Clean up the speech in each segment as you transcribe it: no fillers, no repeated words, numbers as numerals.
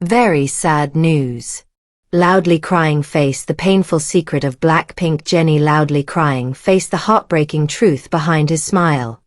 Very sad news. Loudly crying face, the painful secret of Blackpink Jennie. Loudly crying face, the heartbreaking truth behind his smile.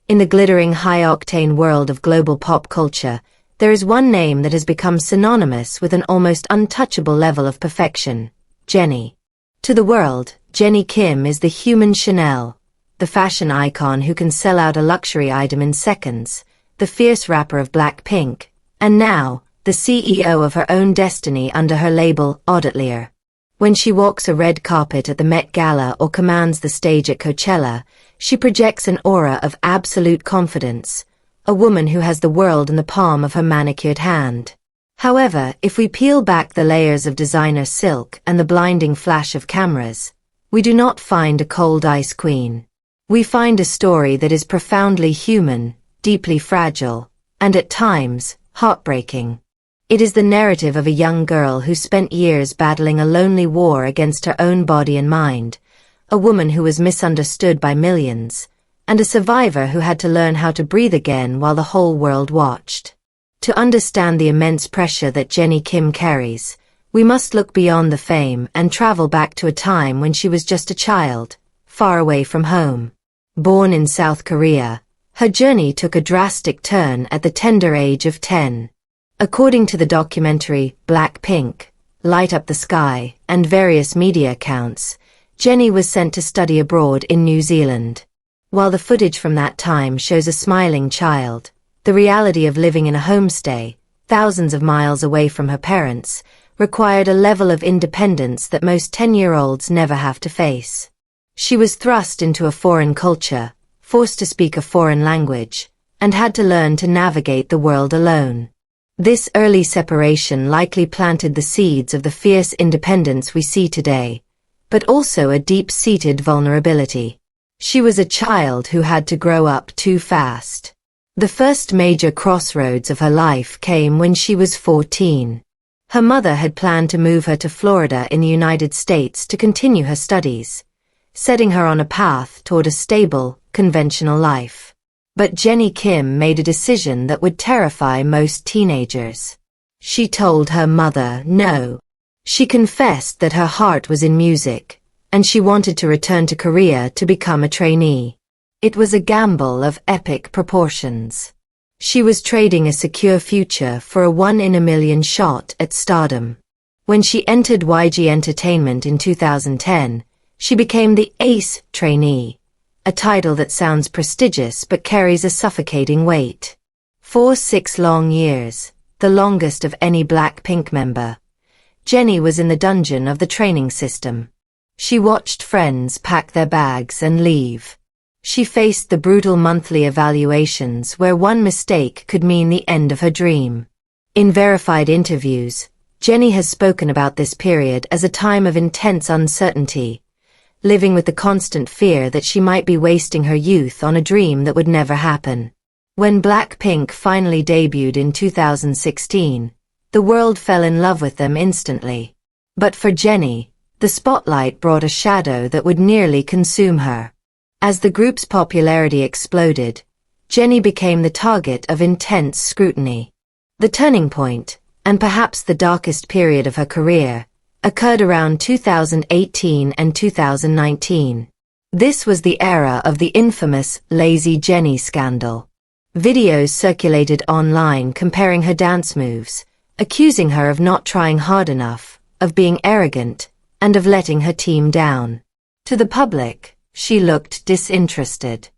In the glittering high-octane world of global pop culture, there is one name that has become synonymous with an almost untouchable level of perfection: Jennie. To the world, Jennie Kim is the human Chanel, the fashion icon who can sell out a luxury item in seconds, the fierce rapper of Blackpink, and now, the CEO of her own destiny under her label, Oddatelier. When she walks a red carpet at the Met Gala or commands the stage at Coachella, she projects an aura of absolute confidence, a woman who has the world in the palm of her manicured hand. However, if we peel back the layers of designer silk and the blinding flash of cameras, we do not find a cold ice queen. We find a story that is profoundly human, deeply fragile, and at times, heartbreaking. It is the narrative of a young girl who spent years battling a lonely war against her own body and mind, a woman who was misunderstood by millions, and a survivor who had to learn how to breathe again while the whole world watched. To understand the immense pressure that Jennie Kim carries, we must look beyond the fame and travel back to a time when she was just a child, far away from home. Born in South Korea, her journey took a drastic turn at the tender age of 10. According to the documentary Blackpink, Light Up the Sky, and various media accounts, Jennie was sent to study abroad in New Zealand. While the footage from that time shows a smiling child, the reality of living in a homestay, thousands of miles away from her parents, required a level of independence that most 10-year-olds never have to face. She was thrust into a foreign culture, forced to speak a foreign language, and had to learn to navigate the world alone. This early separation likely planted the seeds of the fierce independence we see today, but also a deep-seated vulnerability. She was a child who had to grow up too fast. The first major crossroads of her life came when she was 14. Her mother had planned to move her to Florida in the United States to continue her studies, setting her on a path toward a stable, conventional life. But Jennie Kim made a decision that would terrify most teenagers. She told her mother no. She confessed that her heart was in music, and she wanted to return to Korea to become a trainee. It was a gamble of epic proportions. She was trading a secure future for a one-in-a-million shot at stardom. When she entered YG Entertainment in 2010, she became the Ace trainee, a title that sounds prestigious but carries a suffocating weight. For 6 long years, the longest of any Blackpink member, Jennie was in the dungeon of the training system. She watched friends pack their bags and leave. She faced the brutal monthly evaluations where one mistake could mean the end of her dream. In verified interviews, Jennie has spoken about this period as a time of intense uncertainty, living with the constant fear that she might be wasting her youth on a dream that would never happen. When Blackpink finally debuted in 2016, the world fell in love with them instantly. But for Jennie, the spotlight brought a shadow that would nearly consume her. As the group's popularity exploded, Jennie became the target of intense scrutiny. The turning point, and perhaps the darkest period of her career, occurred around 2018 and 2019. This was the era of the infamous Lazy Jennie scandal. Videos circulated online comparing her dance moves, accusing her of not trying hard enough, of being arrogant, and of letting her team down. To the public, she looked disinterested.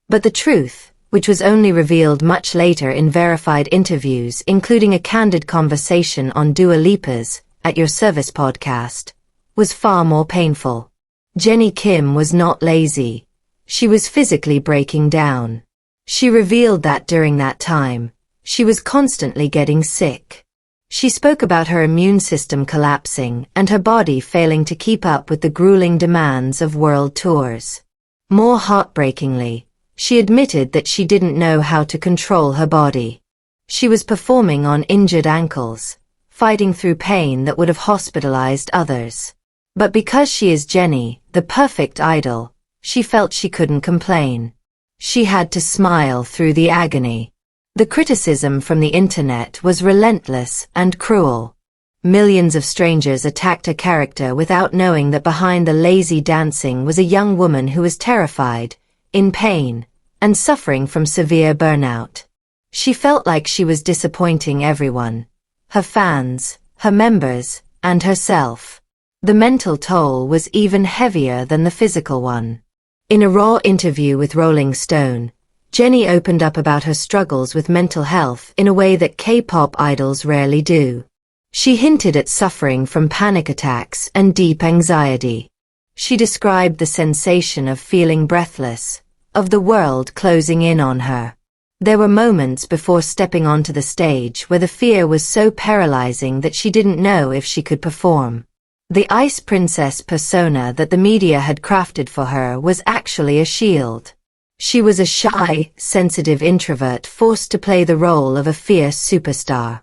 But the truth, which was only revealed much later in verified interviews including a candid conversation on Dua Lipa's At Your Service podcast, was far more painful. Jennie Kim was not lazy. She was physically breaking down. She revealed that during that time, she was constantly getting sick. She spoke about her immune system collapsing and her body failing to keep up with the grueling demands of world tours. More heartbreakingly, she admitted that she didn't know how to control her body. She was performing on injured ankles, fighting through pain that would have hospitalized others. But because she is Jennie, the perfect idol, she felt she couldn't complain. She had to smile through the agony. The criticism from the internet was relentless and cruel. Millions of strangers attacked her character without knowing that behind the lazy dancing was a young woman who was terrified, in pain, and suffering from severe burnout. She felt like she was disappointing everyone: her fans, her members, and herself. The mental toll was even heavier than the physical one. In a raw interview with Rolling Stone, Jennie opened up about her struggles with mental health in a way that K-pop idols rarely do. She hinted at suffering from panic attacks and deep anxiety. She described the sensation of feeling breathless, of the world closing in on her. There were moments before stepping onto the stage where the fear was so paralyzing that she didn't know if she could perform. The ice princess persona that the media had crafted for her was actually a shield. She was a shy, sensitive introvert forced to play the role of a fierce superstar.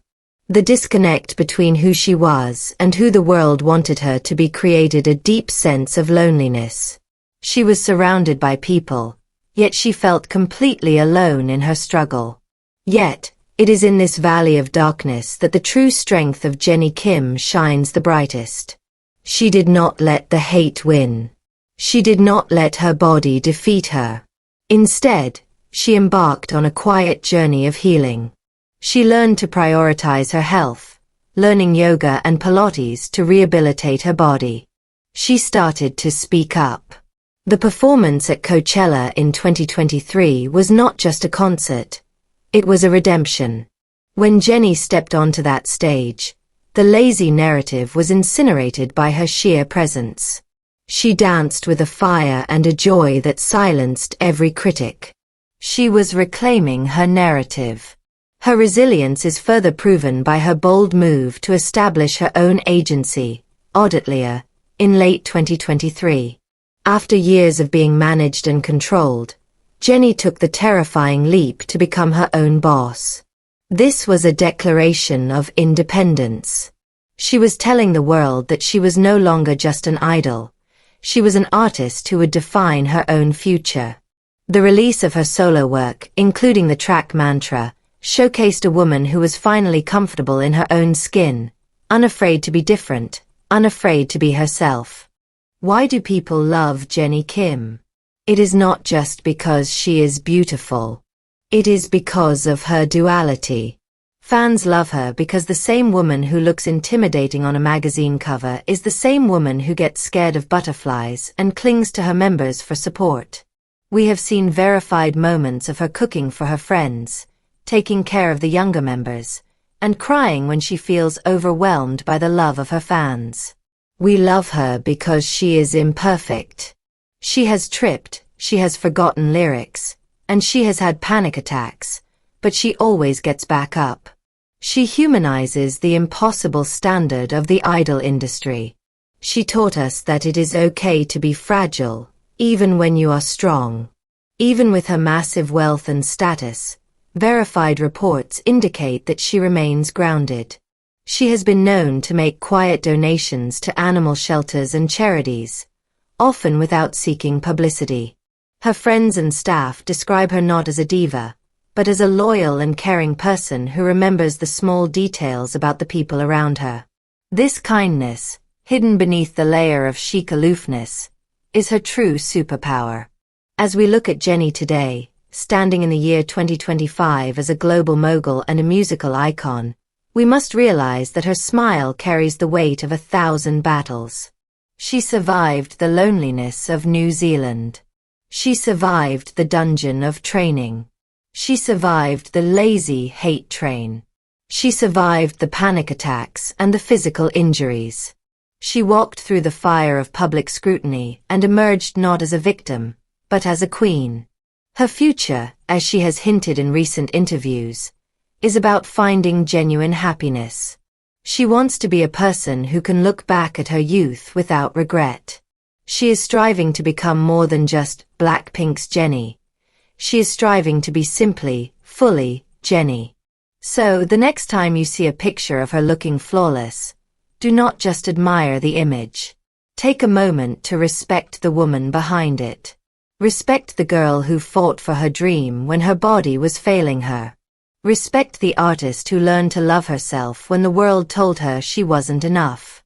The disconnect between who she was and who the world wanted her to be created a deep sense of loneliness. She was surrounded by people, yet she felt completely alone in her struggle. Yet, it is in this valley of darkness that the true strength of Jennie Kim shines the brightest. She did not let the hate win. She did not let her body defeat her. Instead, she embarked on a quiet journey of healing. She learned to prioritize her health, learning yoga and Pilates to rehabilitate her body. She started to speak up. The performance at Coachella in 2023 was not just a concert. It was a redemption. When Jennie stepped onto that stage, the lazy narrative was incinerated by her sheer presence. She danced with a fire and a joy that silenced every critic. She was reclaiming her narrative. Her resilience is further proven by her bold move to establish her own agency, Oddatelier, in late 2023. After years of being managed and controlled, Jennie took the terrifying leap to become her own boss. This was a declaration of independence. She was telling the world that she was no longer just an idol. She was an artist who would define her own future. The release of her solo work, including the track Mantra, showcased a woman who was finally comfortable in her own skin, unafraid to be different, unafraid to be herself. Why do people love Jennie Kim? It is not just because she is beautiful. It is because of her duality. Fans love her because the same woman who looks intimidating on a magazine cover is the same woman who gets scared of butterflies and clings to her members for support. We have seen verified moments of her cooking for her friends, taking care of the younger members, and crying when she feels overwhelmed by the love of her fans. We love her because she is imperfect. She has tripped, she has forgotten lyrics, and she has had panic attacks, but she always gets back up. She humanizes the impossible standard of the idol industry. She taught us that it is okay to be fragile, even when you are strong. Even with her massive wealth and status, verified reports indicate that she remains grounded. She has been known to make quiet donations to animal shelters and charities, often without seeking publicity. Her friends and staff describe her not as a diva, but as a loyal and caring person who remembers the small details about the people around her. This kindness, hidden beneath the layer of chic aloofness, is her true superpower. As we look at Jennie today, standing in the year 2025 as a global mogul and a musical icon, we must realize that her smile carries the weight of 1,000 battles. She survived the loneliness of New Zealand. She survived the dungeon of training. She survived the lazy hate train. She survived the panic attacks and the physical injuries. She walked through the fire of public scrutiny and emerged not as a victim, but as a queen. Her future, as she has hinted in recent interviews, is about finding genuine happiness. She wants to be a person who can look back at her youth without regret. She is striving to become more than just Blackpink's Jennie. She is striving to be simply, fully, Jennie. So, the next time you see a picture of her looking flawless, do not just admire the image. Take a moment to respect the woman behind it. Respect the girl who fought for her dream when her body was failing her. Respect the artist who learned to love herself when the world told her she wasn't enough.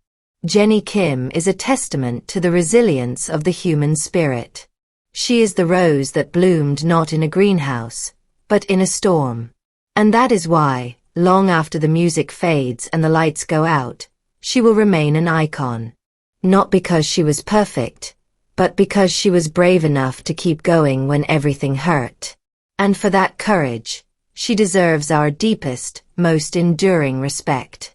Jennie Kim is a testament to the resilience of the human spirit. She is the rose that bloomed not in a greenhouse, but in a storm. And that is why, long after the music fades and the lights go out, she will remain an icon. Not because she was perfect, but because she was brave enough to keep going when everything hurt. And for that courage, she deserves our deepest, most enduring respect.